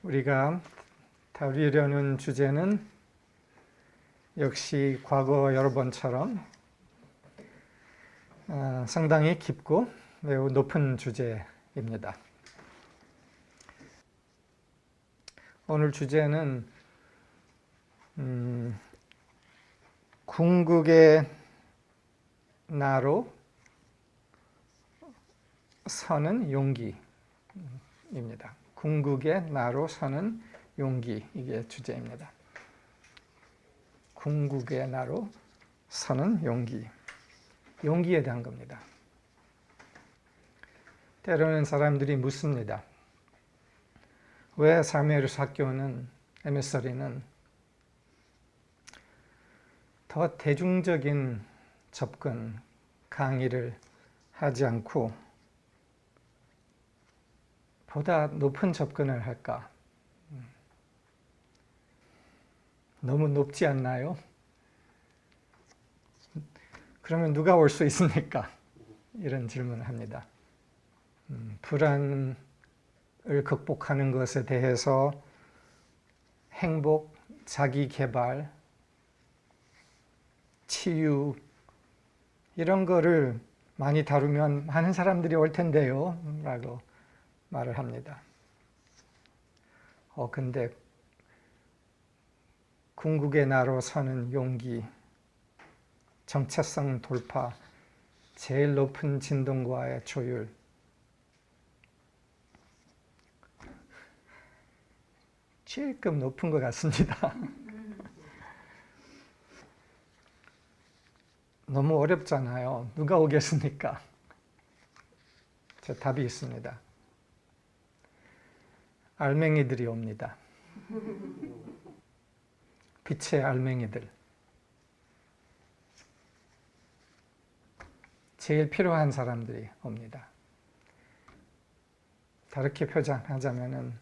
우리가 다루려는 주제는 역시 과거 여러 번처럼 상당히 깊고 매우 높은 주제입니다. 오늘 주제는 궁극의 나로 서는 용기입니다. 궁극의 나로 서는 용기, 이게 주제입니다. 궁극의 나로 서는 용기. 용기에 대한 겁니다. 때로는 사람들이 묻습니다. 왜 사무엘서 학교는, MSR이는 더 대중적인 접근, 강의를 하지 않고 보다 높은 접근을 할까? 너무 높지 않나요? 그러면 누가 올 수 있습니까? 이런 질문을 합니다. 불안을 극복하는 것에 대해서 행복, 자기개발, 치유 이런 거를 많이 다루면 많은 사람들이 올 텐데요 라고 말을 합니다. 근데 궁극의 나로 서는 용기, 정체성 돌파, 제일 높은 진동과의 조율, 제일급 높은 것 같습니다. 너무 어렵잖아요. 누가 오겠습니까? 제 답이 있습니다. 알맹이들이 옵니다. 빛의 알맹이들. 제일 필요한 사람들이 옵니다. 다르게 표현하자면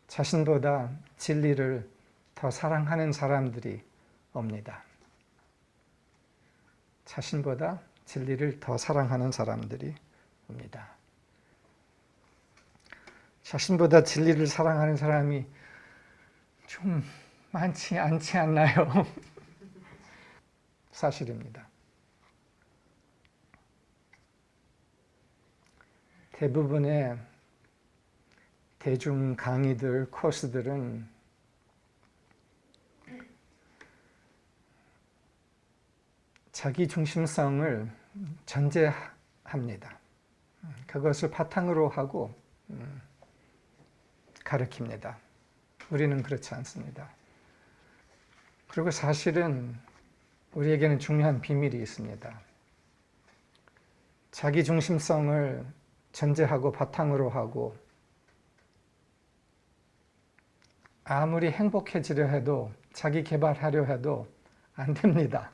자신보다 진리를 더 사랑하는 사람들이 옵니다. 자신보다 진리를 더 사랑하는 사람들이 옵니다. 자신보다 진리를 사랑하는 사람이 좀 많지 않지 않나요? 사실입니다. 대부분의 대중 강의들, 코스들은 자기 중심성을 전제합니다. 그것을 바탕으로 하고 가르칩니다. 우리는 그렇지 않습니다. 그리고 사실은 우리에게는 중요한 비밀이 있습니다. 자기 중심성을 전제하고 바탕으로 하고 아무리 행복해지려 해도 자기 개발하려 해도 안 됩니다.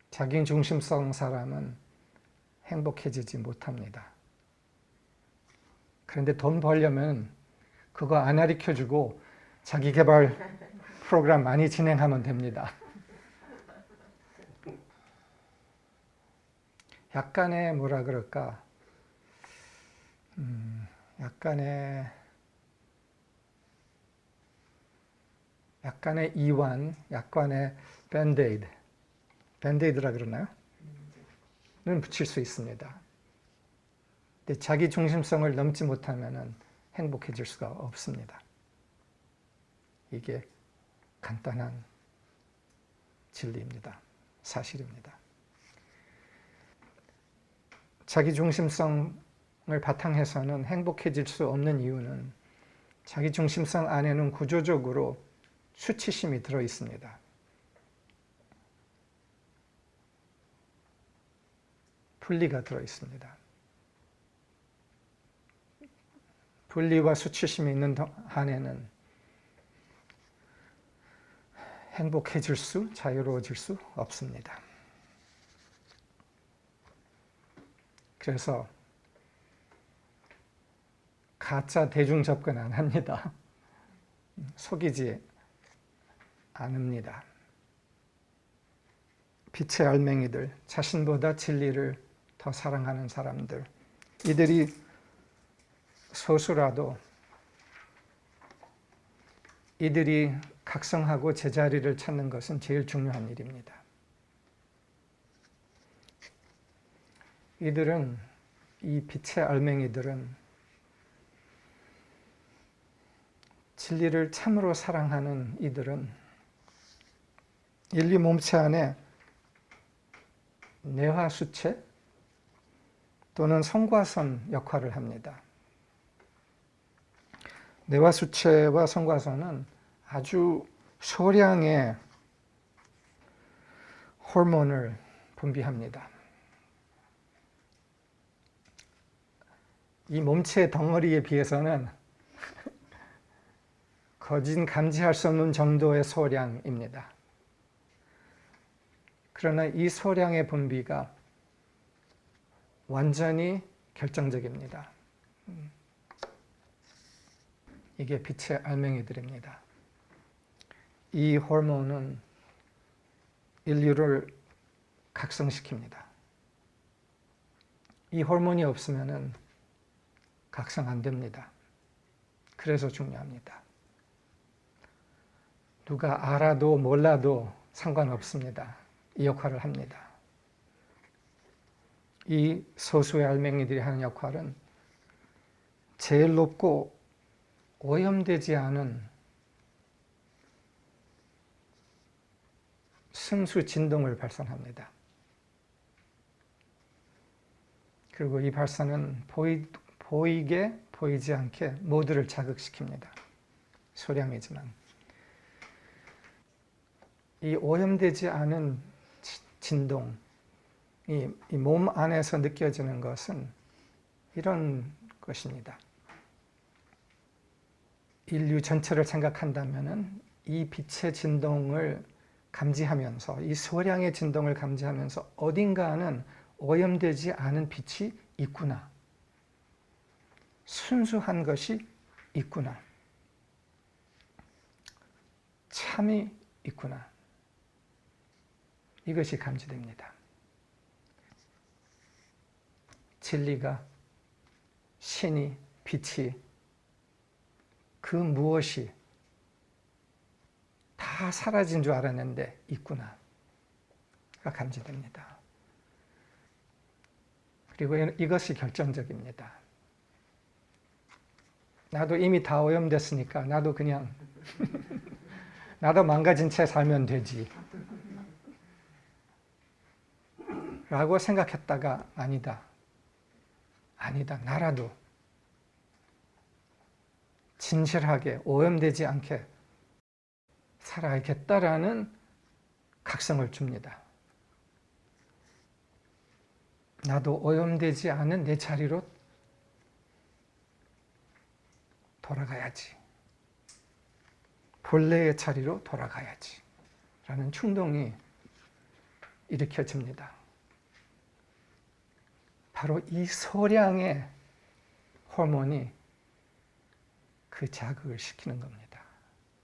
자기 중심성 사람은 행복해지지 못합니다. 그런데 돈 벌려면 그거 안 가르쳐주고 자기 개발 프로그램 많이 진행하면 됩니다. 약간의 뭐라 그럴까? 약간의 이완, 약간의 밴드에이드. 밴드에이드라 그러나요? 는 붙일 수 있습니다. 근데 자기 중심성을 넘지 못하면 행복해질 수가 없습니다. 이게 간단한 진리입니다. 사실입니다. 자기 중심성을 바탕해서는 행복해질 수 없는 이유는 자기 중심성 안에는 구조적으로 수치심이 들어 있습니다. 분리가 들어 있습니다. 분리와 수치심이 있는 한에는 행복해질 수, 자유로워질 수 없습니다. 그래서 가짜 대중 접근 안 합니다. 속이지 않습니다. 빛의 알맹이들, 자신보다 진리를 더 사랑하는 사람들, 이들이 소수라도 이들이 각성하고 제자리를 찾는 것은 제일 중요한 일입니다. 이들은, 이 빛의 알맹이들은 진리를 참으로 사랑하는 이들은 인류 몸체 안에 뇌화수체 또는 성과선 역할을 합니다. 뇌화수체와 성과선은 아주 소량의 호르몬을 분비합니다. 이 몸체 덩어리에 비해서는 거진 감지할 수 없는 정도의 소량입니다. 그러나 이 소량의 분비가 완전히 결정적입니다. 이게 빛의 알맹이들입니다. 이 호르몬은 인류를 각성시킵니다. 이 호르몬이 없으면 각성 안 됩니다. 그래서 중요합니다. 누가 알아도 몰라도 상관없습니다. 이 역할을 합니다. 이 소수의 알맹이들이 하는 역할은 제일 높고 오염되지 않은 순수 진동을 발산합니다. 그리고 이 발산은 보이게 보이지 않게 모두를 자극시킵니다. 소량이지만. 이 오염되지 않은 진동, 이 몸 안에서 느껴지는 것은 이런 것입니다. 인류 전체를 생각한다면 이 빛의 진동을 감지하면서, 이 소량의 진동을 감지하면서 어딘가는 오염되지 않은 빛이 있구나. 순수한 것이 있구나. 참이 있구나. 이것이 감지됩니다. 진리가, 신이, 빛이, 그 무엇이 다 사라진 줄 알았는데 있구나가 감지됩니다. 그리고 이것이 결정적입니다. 나도 이미 다 오염됐으니까 나도 그냥 나도 망가진 채 살면 되지 라고 생각했다가 아니다. 나라도 진실하게 오염되지 않게 살아야겠다라는 각성을 줍니다. 나도 오염되지 않은 내 자리로 돌아가야지. 본래의 자리로 돌아가야지. 라는 충동이 일으켜집니다. 바로 이 소량의 호르몬이 그 자극을 시키는 겁니다.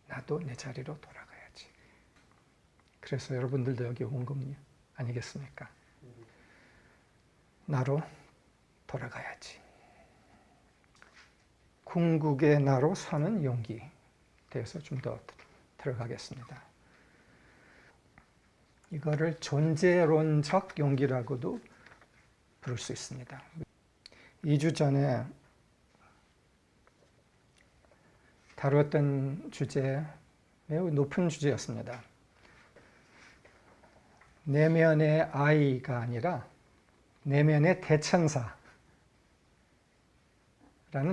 나도 내 자리로 돌아가야지. 그래서 여러분들도 여기 온 겁니다. 아니겠습니까? 나로 돌아가야지. 궁극의 나로 서는 용기 대해서 좀 더 들어가겠습니다. 이거를 존재론적 용기라고도 부를 수 있습니다. 2주 전에 다루었던 주제, 매우 높은 주제였습니다. 내면의 아이가 아니라 내면의 대천사라는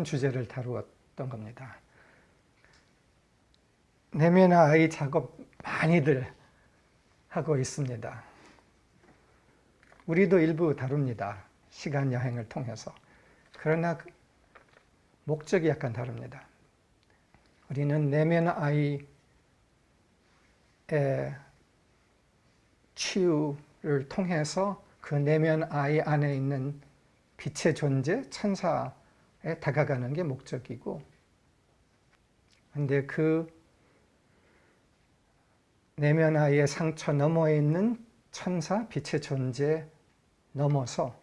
주제를 다루었던 겁니다. 내면의 아이 작업 많이들 하고 있습니다. 우리도 일부 다룹니다. 시간 여행을 통해서. 그러나 목적이 약간 다릅니다. 우리는 내면 아이의 치유를 통해서 그 내면 아이 안에 있는 빛의 존재, 천사에 다가가는 게 목적이고, 근데 그 내면 아이의 상처 너머에 있는 천사, 빛의 존재 넘어서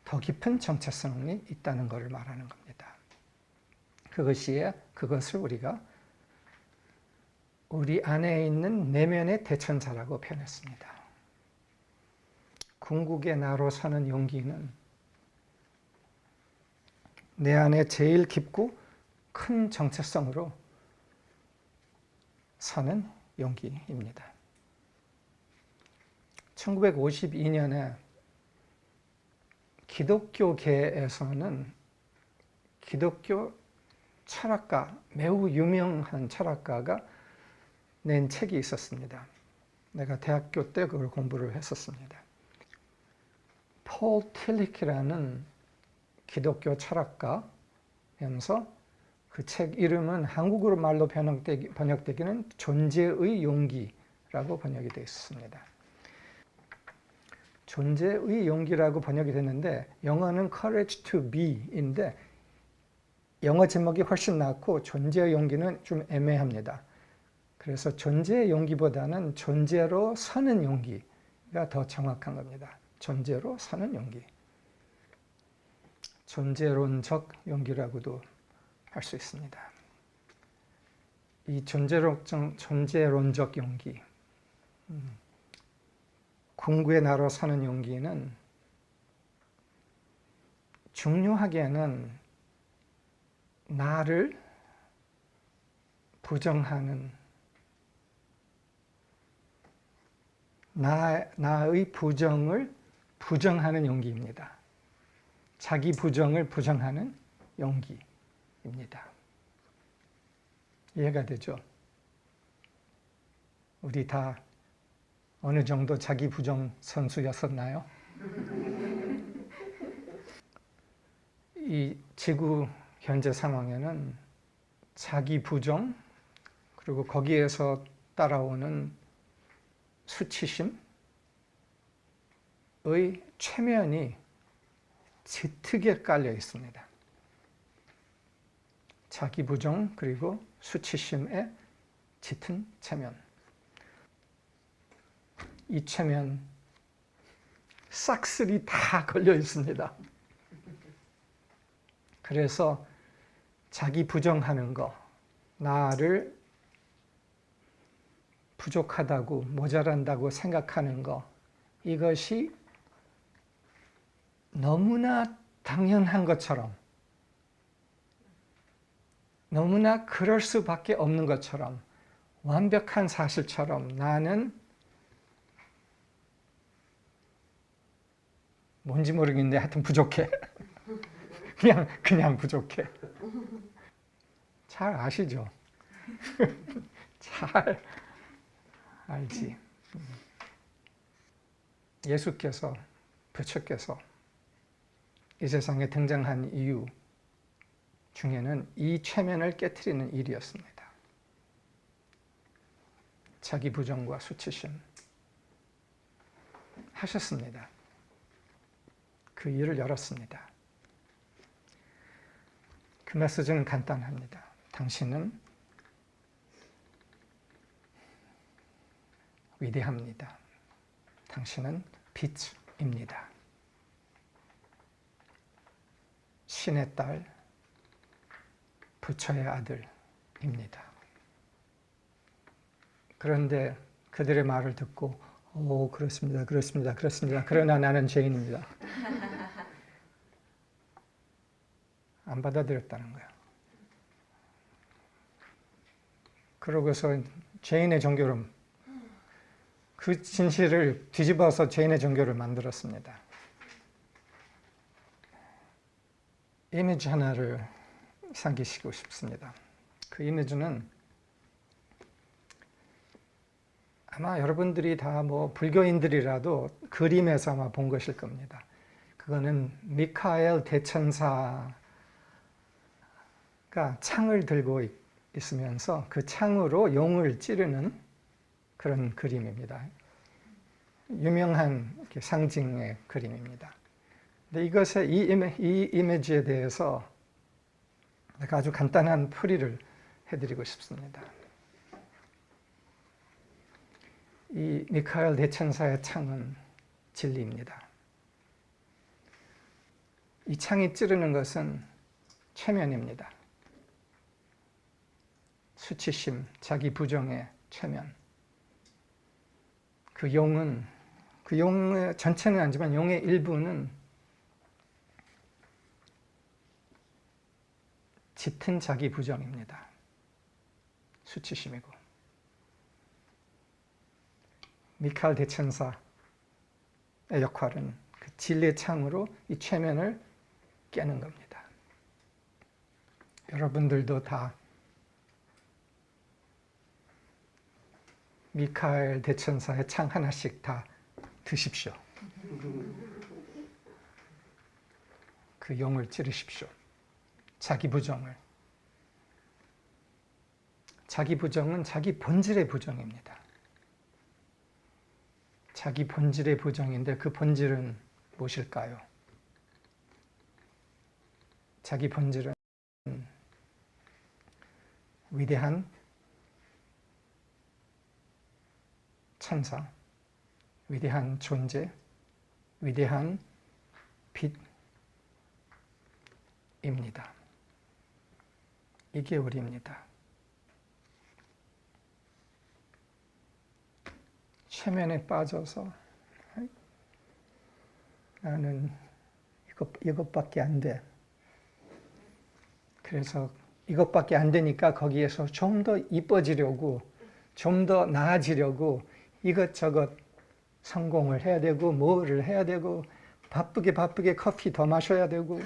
더 깊은 정체성이 있다는 것을 말하는 겁니다. 그것을 우리가 우리 안에 있는 내면의 대천사라고 표현했습니다. 궁극의 나로 서는 용기는 내 안에 제일 깊고 큰 정체성으로 서는 용기입니다. 1952년에 기독교계에서는 기독교 철학가, 매우 유명한 철학가가 낸 책이 있었습니다. 내가 대학교 때 그걸 공부를 했었습니다. 폴 틸리키라는 기독교 철학가면서 그 책 이름은 한국어로 말로 번역되기는 존재의 용기라고 번역이 되어 있습니다. 존재의 용기라고 번역이 됐는데 영어는 courage to be인데 영어 제목이 훨씬 낫고 존재의 용기는 좀 애매합니다. 그래서 존재의 용기보다는 존재로 서는 용기가 더 정확한 겁니다. 존재로 서는 용기. 존재론적 용기라고도 할 수 있습니다. 이 존재론적 용기, 궁극의 나로 서는 용기는 중요하게는 나를 부정하는 나의 부정을 부정하는 용기입니다. 자기 부정을 부정하는 용기입니다. 이해가 되죠? 우리 다 어느 정도 자기 부정 선수였었나요? 이 지구 현재 상황에는 자기 부정 그리고 거기에서 따라오는 수치심의 최면이 짙게 깔려 있습니다. 자기 부정 그리고 수치심의 짙은 체면. 이 체면 싹쓸이 다 걸려 있습니다. 그래서 자기 부정하는 거, 나를 부족하다고 모자란다고 생각하는 거, 이것이 너무나 당연한 것처럼 너무나 그럴 수밖에 없는 것처럼 완벽한 사실처럼 나는 뭔지 모르겠는데 하여튼 부족해. 그냥 부족해. 잘 아시죠? 잘 알지. 예수께서, 부처께서 이 세상에 등장한 이유 중에는 이 체면을 깨트리는 일이었습니다. 자기 부정과 수치심 하셨습니다. 그 일을 열었습니다. 그 메시지는 간단합니다. 당신은 위대합니다. 당신은 빛입니다. 신의 딸, 부처의 아들입니다. 그런데 그들의 말을 듣고 그렇습니다. 그러나 나는 죄인입니다. 안 받아들였다는 거예요. 그러고서 죄인의 종교를 그 진실을 뒤집어서 죄인의 종교를 만들었습니다. 이미지 하나를 상기시키고 싶습니다. 그 이미지는 아마 여러분들이 다 불교인들이라도 그림에서 아마 본 것일 겁니다. 그거는 미카엘 대천사가 창을 들고 있으면서 그 창으로 용을 찌르는 그런 그림입니다. 유명한 상징의 그림입니다. 근데 이 이미지에 대해서 제가 아주 간단한 풀이를 해드리고 싶습니다. 이 미카엘 대천사의 창은 진리입니다. 이 창이 찌르는 것은 체면입니다. 수치심, 자기 부정의 최면. 그 용은, 그 용의 전체는 아니지만 용의 일부는 짙은 자기 부정입니다. 수치심이고. 미카엘 대천사의 역할은 그 진리의 창으로 이 최면을 깨는 겁니다. 여러분들도 다 미카엘 대천사의 창 하나씩 다 드십시오. 그 용을 찌르십시오. 자기 부정을. 자기 부정은 자기 본질의 부정입니다. 자기 본질의 부정인데 그 본질은 무엇일까요? 자기 본질은 위대한 천사, 위대한 존재, 위대한 빛입니다. 이게 우리입니다. 최면에 빠져서 나는 이것밖에 안 돼. 그래서 이것밖에 안 되니까 거기에서 좀 더 이뻐지려고, 좀 더 나아지려고 이것저것 성공을 해야 되고 뭐를 해야 되고 바쁘게 커피 더 마셔야 되고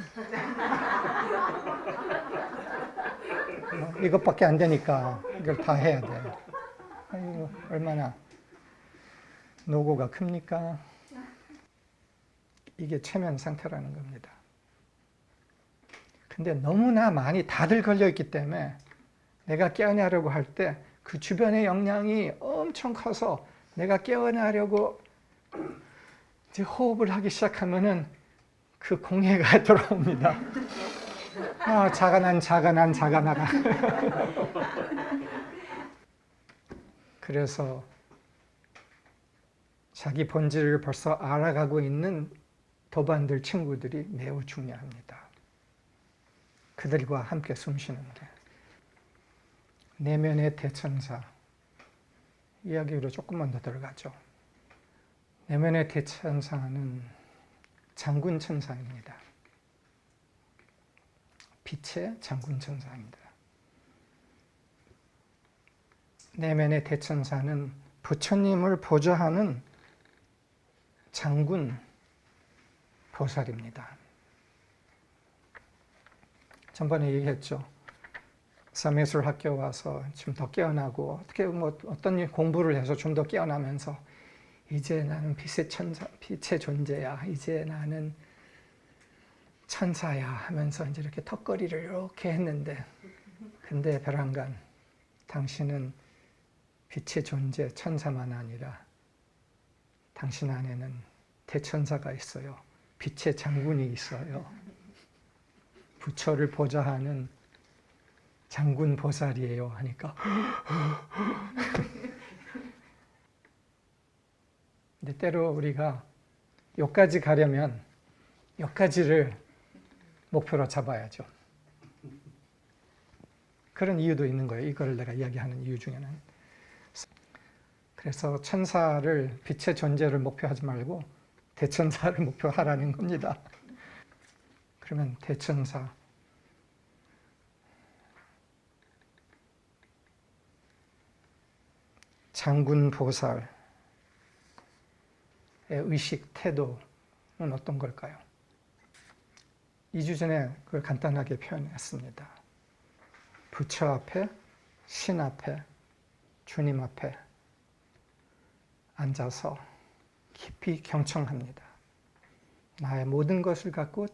이것밖에 안 되니까 이걸 다 해야 돼. 아이고, 얼마나 노고가 큽니까? 이게 최면 상태라는 겁니다. 근데 너무나 많이 다들 걸려있기 때문에 내가 깨어나려고 할 때 그 주변의 영향이 엄청 커서 내가 깨어나려고 이제 호흡을 하기 시작하면은 그 공해가 들어옵니다. 아, 자가나라. 그래서 자기 본질을 벌써 알아가고 있는 도반들 친구들이 매우 중요합니다. 그들과 함께 숨쉬는 게. 내면의 대천사 이야기로 조금만 더 들어가죠. 내면의 대천사는 장군 천사입니다. 빛의 장군 천사입니다. 내면의 대천사는 부처님을 보좌하는 장군 보살입니다. 전번에 얘기했죠. 삼예술 학교 와서 좀 더 깨어나고 어떻게 어떤 공부를 해서 좀 더 깨어나면서 이제 나는 빛의 천사, 빛의 존재야. 이제 나는 천사야 하면서 이제 이렇게 턱걸이를 이렇게 했는데, 근데 벼랑간 당신은 빛의 존재, 천사만 아니라 당신 안에는 대천사가 있어요. 빛의 장군이 있어요. 부처를 보좌하는 장군 보살이에요 하니까 근데 때로 우리가 여기까지 가려면 여기까지를 목표로 잡아야죠. 그런 이유도 있는 거예요. 이걸 내가 이야기하는 이유 중에는. 그래서 천사를, 빛의 존재를 목표하지 말고 대천사를 목표하라는 겁니다. 그러면 대천사, 장군 보살의 의식 태도는 어떤 걸까요? 2주 전에 그걸 간단하게 표현했습니다. 부처 앞에, 신 앞에, 주님 앞에 앉아서 깊이 경청합니다. 나의 모든 것을 갖고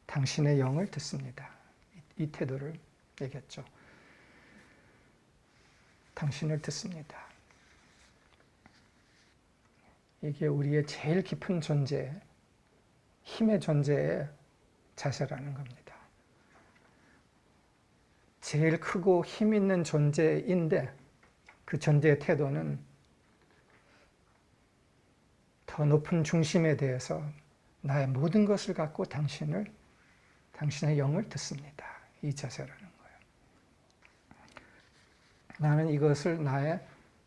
당신의 영을 듣습니다. 이 태도를 얘기했죠. 당신을 듣습니다. 이게 우리의 제일 깊은 존재, 힘의 존재의 자세라는 겁니다. 제일 크고 힘 있는 존재인데 그 존재의 태도는 더 높은 중심에 대해서 나의 모든 것을 갖고 당신의 영을 듣습니다. 이 자세라는 거예요. 나는 이것을 나의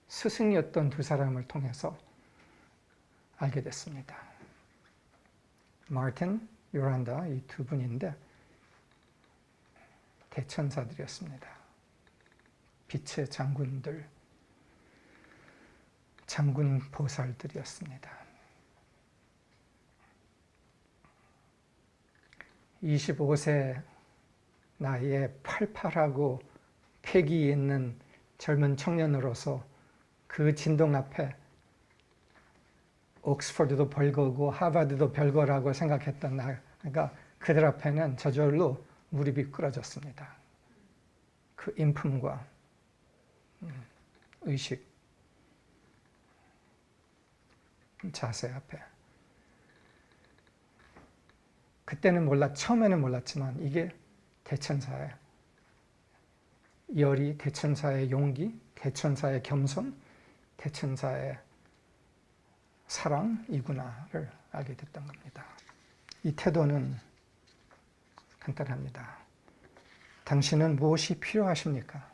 스승이었던 두 사람을 통해서 알게 됐습니다. 마틴, 요란다 이 두 분인데 대천사들이었습니다. 빛의 장군들, 장군 보살들이었습니다. 25세 나이에 팔팔하고 패기 있는 젊은 청년으로서 그 진동 앞에 옥스퍼드도 별거고 하버드도 별거라고 생각했던 그러니까 그들 앞에는 저절로 무릎이 꿇어졌습니다. 그 인품과 의식, 자세 앞에. 그때는 처음에는 몰랐지만 이게 대천사의 열의, 대천사의 용기, 대천사의 겸손, 대천사의 사랑이구나를 알게 됐던 겁니다. 이 태도는 간단합니다. 당신은 무엇이 필요하십니까?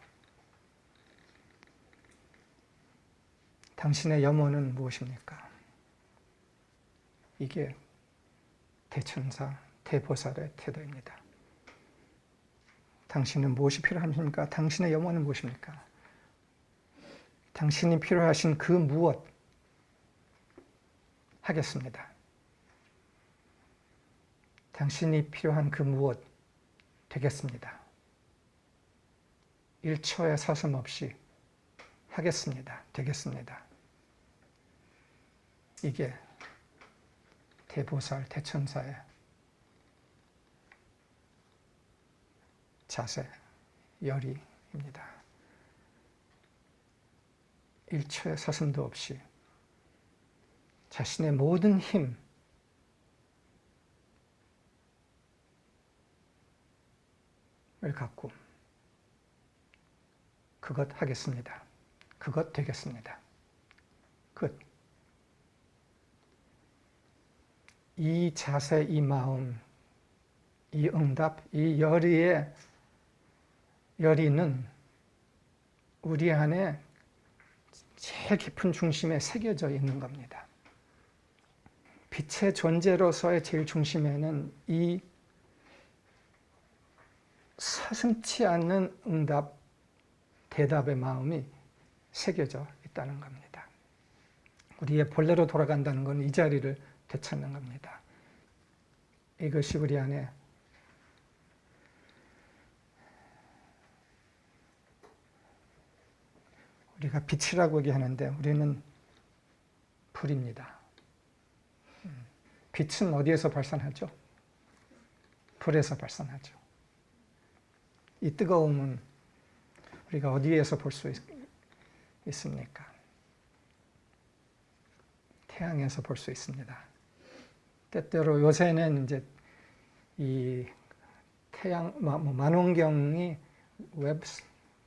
당신의 염원은 무엇입니까? 이게 대천사, 대보살의 태도입니다. 당신은 무엇이 필요하십니까? 당신의 염원은 무엇입니까? 당신이 필요하신 그 무엇 하겠습니다. 당신이 필요한 그 무엇 되겠습니다. 1초의 서슴없이 하겠습니다. 되겠습니다. 이게 대보살, 대천사의 자세, 열의입니다. 1초의 서슴도 없이 자신의 모든 힘을 갖고 그것 하겠습니다. 그것 되겠습니다. 끝. 이 자세, 이 마음, 이 응답, 이 열의는 우리 안에 제일 깊은 중심에 새겨져 있는 겁니다. 빛의 존재로서의 제일 중심에는 이 서슴지 않는 응답, 대답의 마음이 새겨져 있다는 겁니다. 우리의 본래로 돌아간다는 건 이 자리를 되찾는 겁니다. 이것이 우리 안에 우리가 빛이라고 얘기하는데 우리는 불입니다. 빛은 어디에서 발산하죠? 불에서 발산하죠. 이 뜨거움은 우리가 어디에서 볼 수 있습니까? 태양에서 볼 수 있습니다. 때때로 요새는 이제 이 태양 만원경이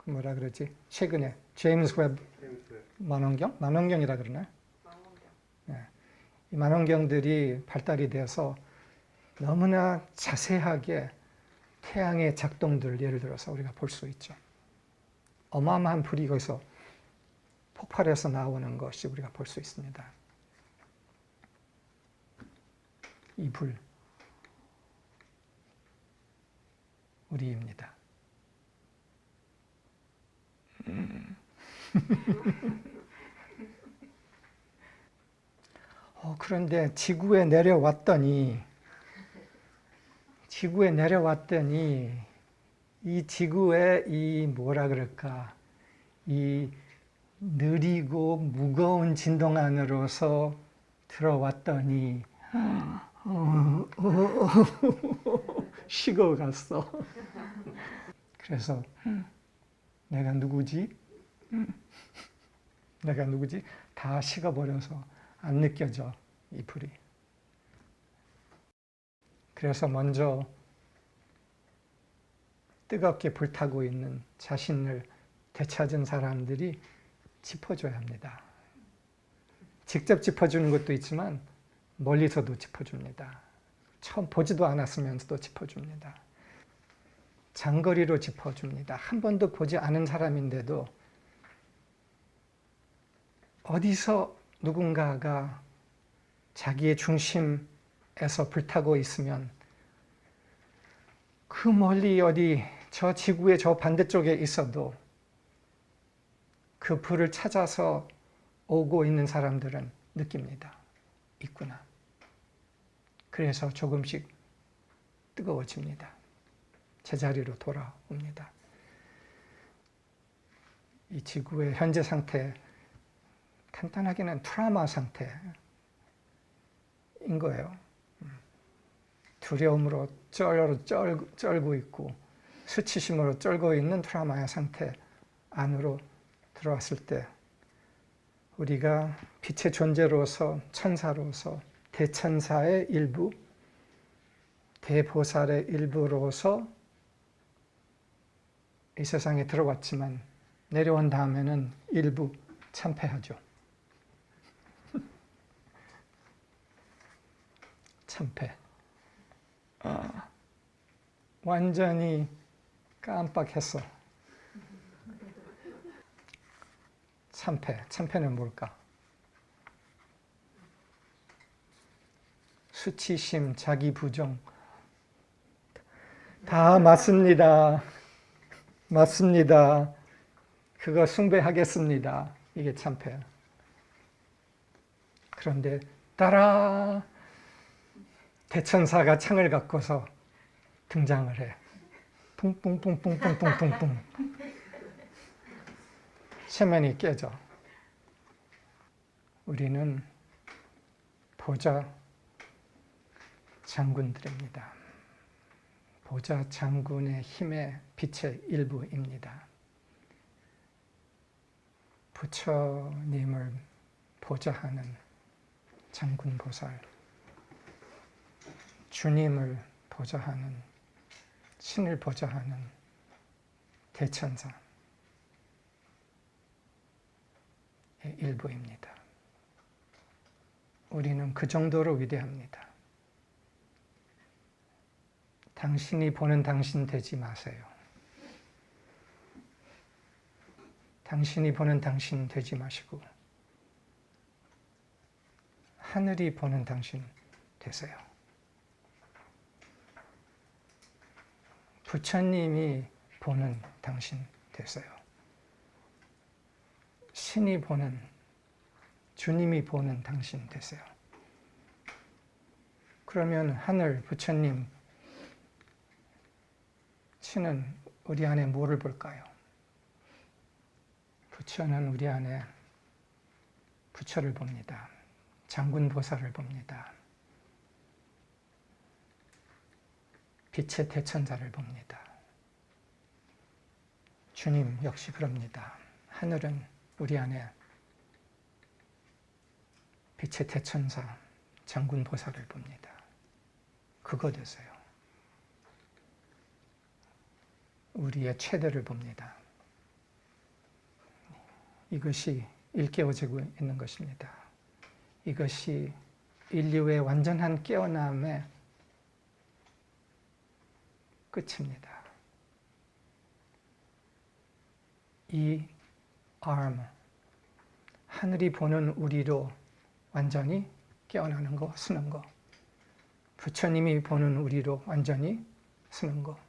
뭐라 그러지? 최근에 제임스 웹 만원경이라 그러나요? 네. 이 만원경들이 발달이 돼서 너무나 자세하게 태양의 작동들을 예를 들어서 우리가 볼 수 있죠. 어마어마한 불이 거기서 폭발해서 나오는 것이 우리가 볼 수 있습니다. 이 불, 우리입니다. 그런데 지구에 내려왔더니 이 지구에 이 뭐라 그럴까, 이 느리고 무거운 진동 안으로서 들어왔더니 식어갔어. 그래서 내가 누구지? 내가 누구지? 다 식어버려서 안 느껴져, 이 불이. 그래서 먼저 뜨겁게 불타고 있는 자신을 되찾은 사람들이 짚어줘야 합니다. 직접 짚어주는 것도 있지만 멀리서도 짚어줍니다. 처음 보지도 않았으면서도 짚어줍니다. 장거리로 짚어줍니다. 한 번도 보지 않은 사람인데도 어디서 누군가가 자기의 중심에서 불타고 있으면 그 멀리 어디 저 지구의 저 반대쪽에 있어도 그 불을 찾아서 오고 있는 사람들은 느낍니다. 있구나. 그래서 조금씩 뜨거워집니다. 제자리로 돌아옵니다. 이 지구의 현재 상태, 간단하게는 트라우마 상태인 거예요. 두려움으로 쩔고 있고 수치심으로 쩔고 있는 트라우마의 상태 안으로 들어왔을 때 우리가 빛의 존재로서 천사로서 대천사의 일부, 대보살의 일부로서 이 세상에 들어왔지만 내려온 다음에는 일부 참패하죠. 참패. 완전히 깜빡했어. 참패. 참패는 뭘까? 수치심, 자기 부정. 다 맞습니다. 맞습니다. 그거 숭배하겠습니다. 이게 참패. 그런데 따라 대천사가 창을 갖고서 등장을 해. 뿡뿡뿡뿡뿡뿡뿡뿡. 체면이 깨져. 우리는 보좌 장군들입니다. 보좌 장군의 힘의 빛의 일부입니다. 부처님을 보좌하는 장군 보살, 주님을 보좌하는, 신을 보좌하는 대천사의 일부입니다. 우리는 그 정도로 위대합니다. 당신이 보는 당신 되지 마세요. 당신이 보는 당신 되지 마시고 하늘이 보는 당신 되세요. 부처님이 보는 당신 되세요. 신이 보는, 주님이 보는 당신 되세요. 그러면 하늘, 부처님, 신은 우리 안에 뭐를 볼까요? 부처는 우리 안에 부처를 봅니다. 장군 보살을 봅니다. 빛의 대천자를 봅니다. 주님 역시 그럽니다. 하늘은 우리 안에 빛의 대천사, 장군 보살을 봅니다. 그거 되세요. 우리의 최대를 봅니다. 이것이 일깨워지고 있는 것입니다. 이것이 인류의 완전한 깨어남의 끝입니다. 이 arm, 하늘이 보는 우리로 완전히 깨어나는 거, 쓰는 거. 부처님이 보는 우리로 완전히 쓰는 거.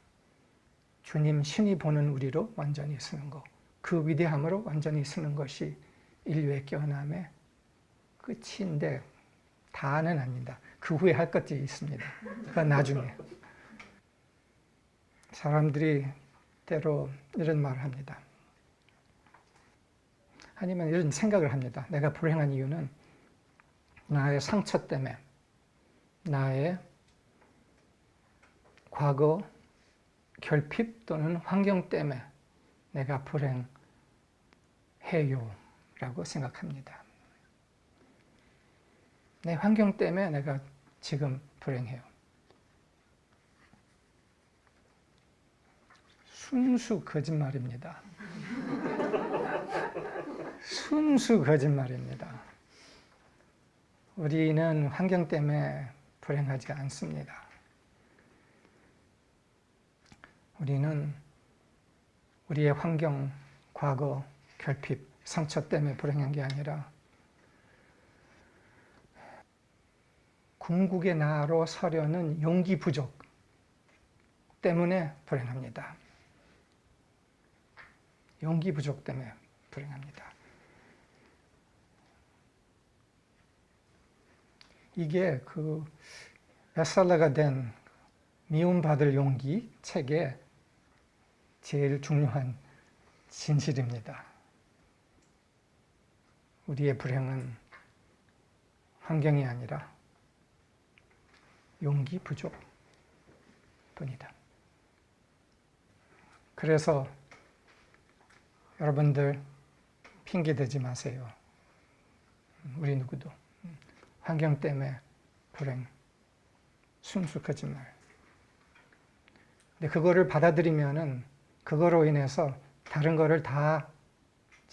주님, 신이 보는 우리로 완전히 쓰는 거. 그 위대함으로 완전히 쓰는 것이 인류의 깨어남의 끝인데 다는 아닙니다. 그 후에 할 것들이 있습니다. 그건 나중에. 사람들이 때로 이런 말을 합니다. 아니면 이런 생각을 합니다. 내가 불행한 이유는 나의 상처 때문에, 나의 과거 결핍 또는 환경 때문에 내가 불행해요 라고 생각합니다. 내 환경 때문에 내가 지금 불행해요. 순수 거짓말입니다. 순수 거짓말입니다. 우리는 환경 때문에 불행하지 않습니다. 우리는 우리의 환경, 과거, 결핍, 상처 때문에 불행한 게 아니라 궁극의 나로 서려는 용기 부족 때문에 불행합니다. 용기 부족 때문에 불행합니다. 이게 그 베스트셀러가 된 미움받을 용기 책의 제일 중요한 진실입니다. 우리의 불행은 환경이 아니라 용기 부족뿐이다. 그래서 여러분들 핑계 대지 마세요. 우리 누구도 환경 때문에 불행, 순수 거짓말. 근데 그거를 받아들이면은 그거로 인해서 다른 거를 다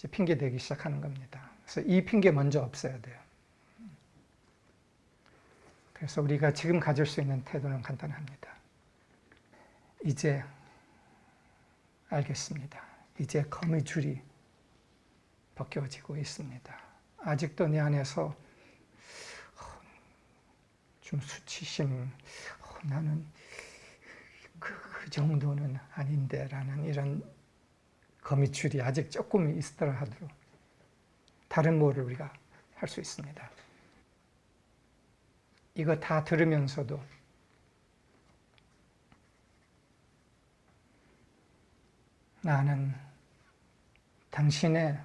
핑계 대기 시작하는 겁니다. 그래서 이 핑계 먼저 없애야 돼요. 그래서 우리가 지금 가질 수 있는 태도는 간단합니다. 이제 알겠습니다. 이제 거미줄이 벗겨지고 있습니다. 아직도 내 안에서 좀 수치심, 나는 그 정도는 아닌데 라는 이런 거미줄이 아직 조금 있더라 하도록 다른 뭐를 우리가 할 수 있습니다. 이거 다 들으면서도 나는 당신의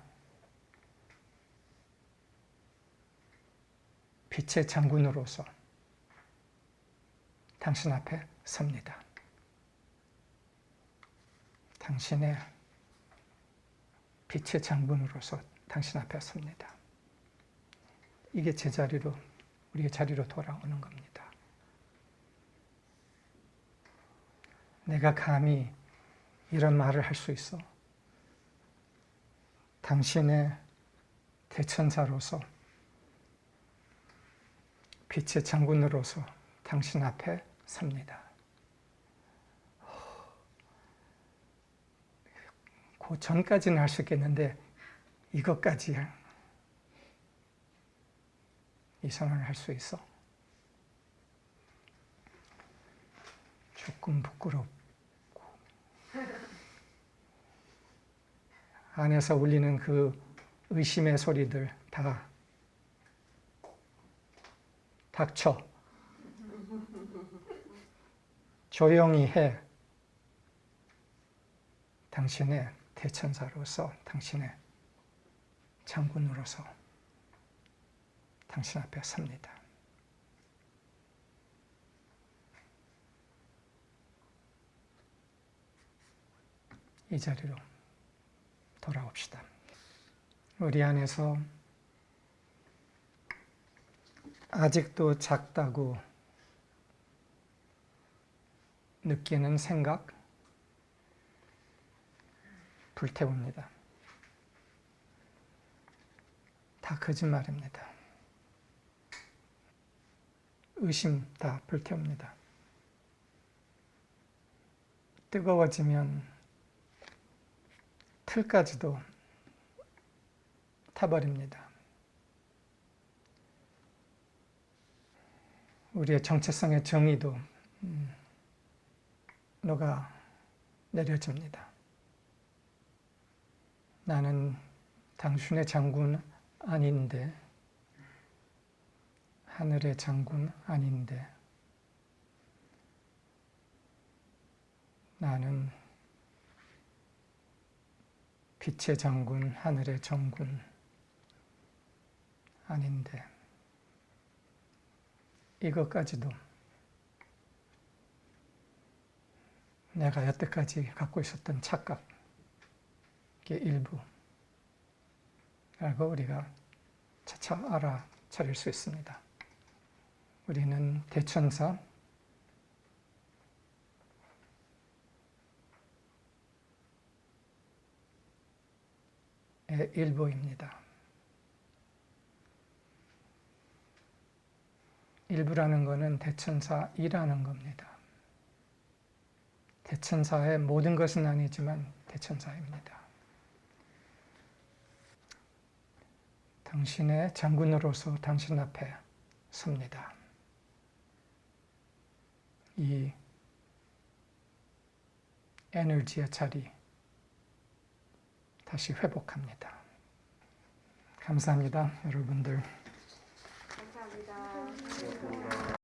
빛의 장군으로서 당신 앞에 섭니다. 당신의 빛의 장군으로서 당신 앞에 섭니다. 이게 제 자리로, 우리의 자리로 돌아오는 겁니다. 내가 감히 이런 말을 할 수 있어. 당신의 대천사로서, 빛의 장군으로서 당신 앞에 섭니다. 그 전까지는 할 수 있겠는데 이것까지 이 선언을 할 수 있어. 조금 부끄럽고 안에서 울리는 그 의심의 소리들 다 닥쳐. 조용히 해. 당신의 대천사로서, 당신의 장군으로서 당신 앞에 섭니다. 이 자리로 돌아옵시다. 우리 안에서 아직도 작다고 느끼는 생각 불태웁니다. 다 거짓말입니다. 의심 다 불태웁니다. 뜨거워지면 틀까지도 타버립니다. 우리의 정체성의 정의도 녹아 내려집니다. 나는 당신의 장군 아닌데, 하늘의 장군 아닌데, 나는 빛의 장군, 하늘의 정군 아닌데, 이것까지도 내가 여태까지 갖고 있었던 착각의 일부라고 우리가 차차 알아차릴 수 있습니다. 우리는 대천사의 일부입니다. 일부라는 것은 대천사이라는 겁니다. 대천사의 모든 것은 아니지만 대천사입니다. 당신의 장군으로서 당신 앞에 섭니다. 이 에너지의 자리 다시 회복합니다. 감사합니다, 여러분들. 감사합니다.